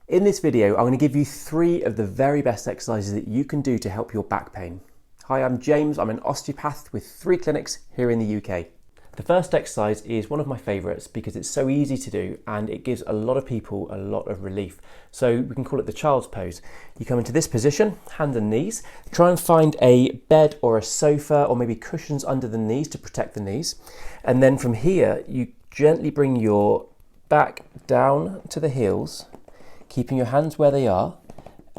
In this video, I'm going to give you 3 of the very best exercises that you can do to help your back pain. Hi, I'm James. I'm an osteopath with 3 clinics here in the UK. The first exercise is one of my favourites because it's so easy to do and it gives a lot of people a lot of relief. So we can call it the child's pose. You come into this position, hands and knees. Try and find a bed or a sofa or maybe cushions under the knees to protect the knees. And then from here, you gently bring your back down to the heels, keeping your hands where they are.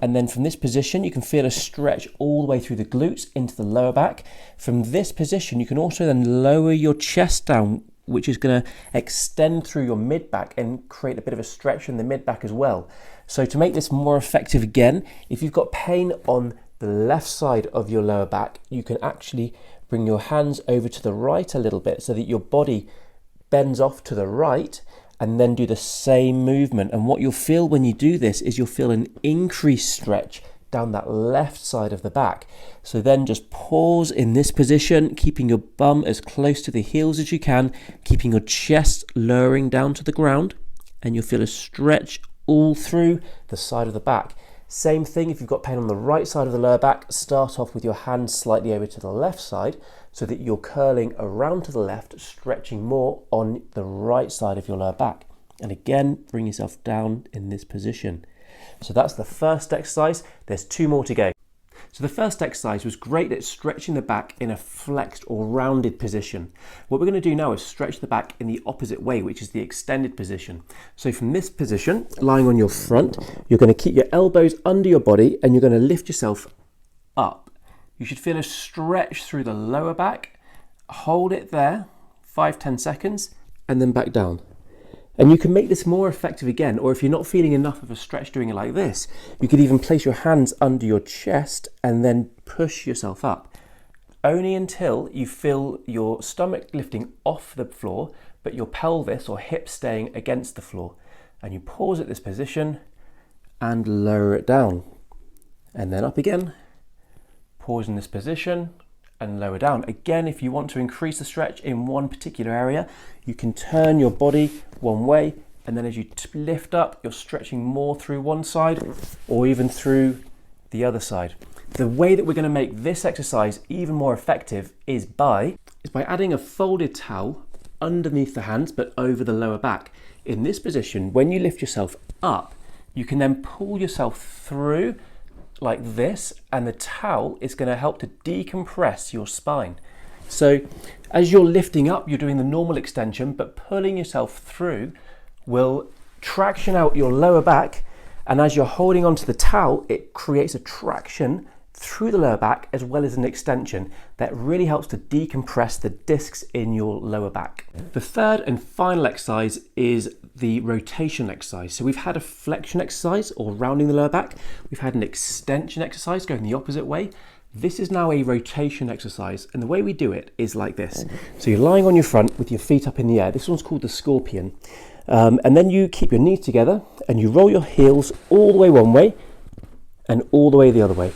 And then from this position, you can feel a stretch all the way through the glutes into the lower back. From this position, you can also then lower your chest down, which is going to extend through your mid back and create a bit of a stretch in the mid back as well. So to make this more effective again, if you've got pain on the left side of your lower back, you can actually bring your hands over to the right a little bit so that your body bends off to the right, and then do the same movement. And what you'll feel when you do this is you'll feel an increased stretch down that left side of the back. So then just pause in this position, keeping your bum as close to the heels as you can, keeping your chest lowering down to the ground, and you'll feel a stretch all through the side of the back. Same thing if you've got pain on the right side of the lower back, start off with your hands slightly over to the left side so that you're curling around to the left, stretching more on the right side of your lower back. And again, bring yourself down in this position. So that's the first exercise. There's 2 more to go. So the first exercise was great at stretching the back in a flexed or rounded position. What we're going to do now is stretch the back in the opposite way, which is the extended position. So from this position, lying on your front, you're going to keep your elbows under your body and you're going to lift yourself up. You should feel a stretch through the lower back. Hold it there, 5-10 seconds, and then back down. And you can make this more effective again, or if you're not feeling enough of a stretch doing it like this, you could even place your hands under your chest and then push yourself up. Only until you feel your stomach lifting off the floor, but your pelvis or hips staying against the floor. And you pause at this position and lower it down. And then up again. Pause in this position and lower down. Again, if you want to increase the stretch in one particular area, you can turn your body one way, and then as you lift up, you're stretching more through one side or even through the other side. The way that we're going to make this exercise even more effective is by adding a folded towel underneath the hands but over the lower back. In this position, when you lift yourself up, you can then pull yourself through like this, and the towel is going to help to decompress your spine. So as you're lifting up, you're doing the normal extension, but pulling yourself through will traction out your lower back, and as you're holding onto the towel, it creates a traction through the lower back as well as an extension that really helps to decompress the discs in your lower back. The third and final exercise is the rotation exercise. So we've had a flexion exercise or rounding the lower back. We've had an extension exercise going the opposite way. This is now a rotation exercise, and the way we do it is like this. So you're lying on your front with your feet up in the air. This one's called the scorpion. And then you keep your knees together and you roll your heels all the way one way and all the way the other way.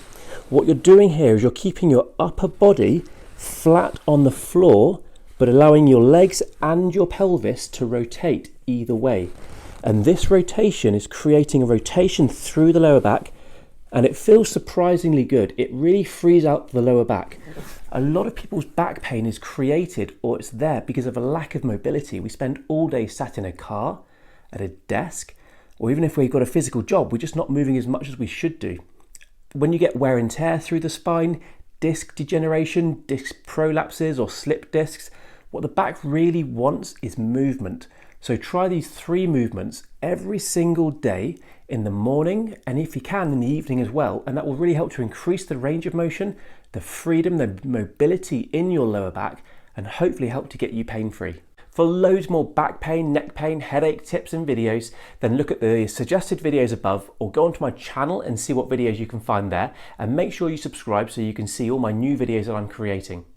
What you're doing here is you're keeping your upper body flat on the floor, but allowing your legs and your pelvis to rotate either way. And this rotation is creating a rotation through the lower back, and it feels surprisingly good. It really frees out the lower back. A lot of people's back pain is created, or it's there because of a lack of mobility. We spend all day sat in a car, at a desk, or even if we've got a physical job, we're just not moving as much as we should do. When you get wear and tear through the spine, disc degeneration, disc prolapses or slip discs, what the back really wants is movement. So try these 3 movements every single day in the morning, and if you can in the evening as well, and that will really help to increase the range of motion, the freedom, the mobility in your lower back, and hopefully help to get you pain-free. For loads more back pain, neck pain, headache tips and videos, then look at the suggested videos above or go onto my channel and see what videos you can find there, and make sure you subscribe so you can see all my new videos that I'm creating.